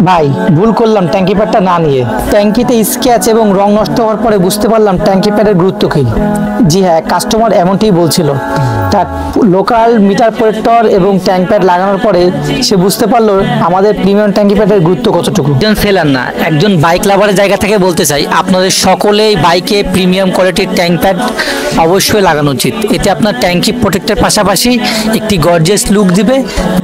ভাই ভুল করলাম ট্যাঙ্কি প্যাডটা না নিয়ে। ট্যাঙ্কিতে স্ক্র্যাচ এবং রং নষ্ট হওয়ার পরে বুঝতে পারলাম ট্যাঙ্কি প্যাডের গুরুত্ব কী। জি হ্যাঁ, কাস্টমার এমনটিই বলছিল। তার লোকাল মিটার প্রোটেক্টর এবং ট্যাঙ্ক প্যাড লাগানোর পরে সে বুঝতে পারলো আমাদের প্রিমিয়াম ট্যাঙ্কি প্যাডের গুরুত্ব কতটুকু। একজন সেলার না, একজন বাইক লাভারের জায়গা থেকে বলতে চাই আপনাদের সকলেই বাইকে প্রিমিয়াম কোয়ালিটির ট্যাঙ্ক প্যাড অবশ্যই লাগানো উচিত। এতে আপনার ট্যাঙ্কি প্রোটেক্টের পাশাপাশি একটি গর্জিয়াস লুক দিবে।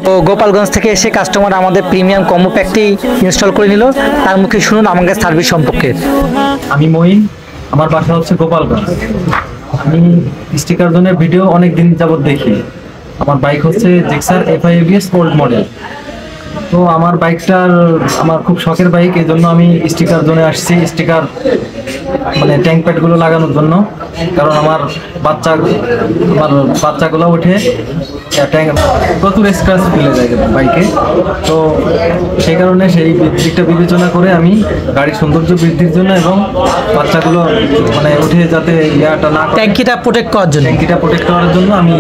তো গোপালগঞ্জ থেকে এসে কাস্টমার আমাদের প্রিমিয়াম কম্বো প্যাকটি ইনস্টল করে নিল। তার মুখে শুনুন আমাদের সার্ভিস সম্পর্কে। আমি মঈন, আমার বাসা হচ্ছে গোপালগঞ্জ। আমি স্টিকার জোনের ভিডিও অনেক দিন যাবত দেখি। আমার বাইক হচ্ছে জিক্সার FI-ABS ওল্ড মডেল। তো আমার বাইকটার আমার খুব শখের বাইক, এই জন্য আমি স্টিকার জোনে আসছি স্টিকার মানে ট্যাঙ্ক প্যাডগুলো লাগানোর জন্য। কারণ আমার বাচ্চাগুলো উঠে প্রচুর স্ক্র্যাচ ফেলে যায় বাইকে। তো সেই কারণে সেই দিকটা বিবেচনা করে আমি গাড়ির সৌন্দর্য বৃদ্ধির জন্য এবং বাচ্চাগুলো মানে উঠে যাতে ইয়াটা না ট্যাঙ্কিটা প্রোটেক্ট করার জন্য আমি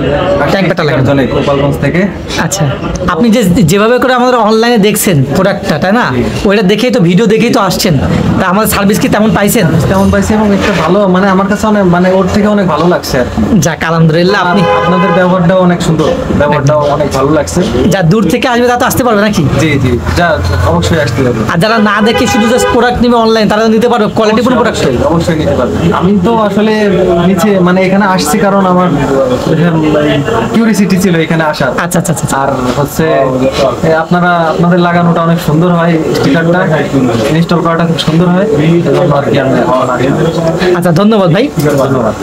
ট্যাঙ্ক প্যাডটা লাগানো জলে গোপালগঞ্জ থেকে। আচ্ছা, আপনি যেভাবে করে আমাদের অনলাইনে দেখছেন প্রোডাক্টটা, তাই না? ওইটা দেখেই তো ভিডিও দেখেই তো আসছেন। তা আমাদের সার্ভিস কি তেমন পাইছেন? তেমন পাইছি এবং একটা ভালো মানে আমার কাছে অনেক মানে ওর থেকে অনেক ভালো লাগছে আর কি। যাক আলহামদুলিল্লাহ। আপনাদের ব্যবহারটাও অনেক সুন্দর, ব্যবহারটাও অনেক ভালো লাগছে। যা দূর থেকে আসবে তা তো আসতে পারবে নাকি? জি জি, যা অবশ্যই আসতে পারবে। আর যারা না দেখে শুধু জাস্ট প্রোডাক্ট নিবে অনলাইন, তারা নিতে পারবে কোয়ালিটিফুল প্রোডাক্ট। অবশ্যই নিতে পারবে। আমি তো আসলে নিচে মানে এখানে আসছি কারণ আমার কিউরিসিটি ছিল এখানে আসার। আচ্ছা আচ্ছা আচ্ছা। আর হচ্ছে আপনাদের লাগানোটা অনেক সুন্দর হয়, স্টিকারটা ইনস্টল করাটা খুব সুন্দর হয়। আচ্ছা, ধন্যবাদ ভাই। ধন্যবাদ।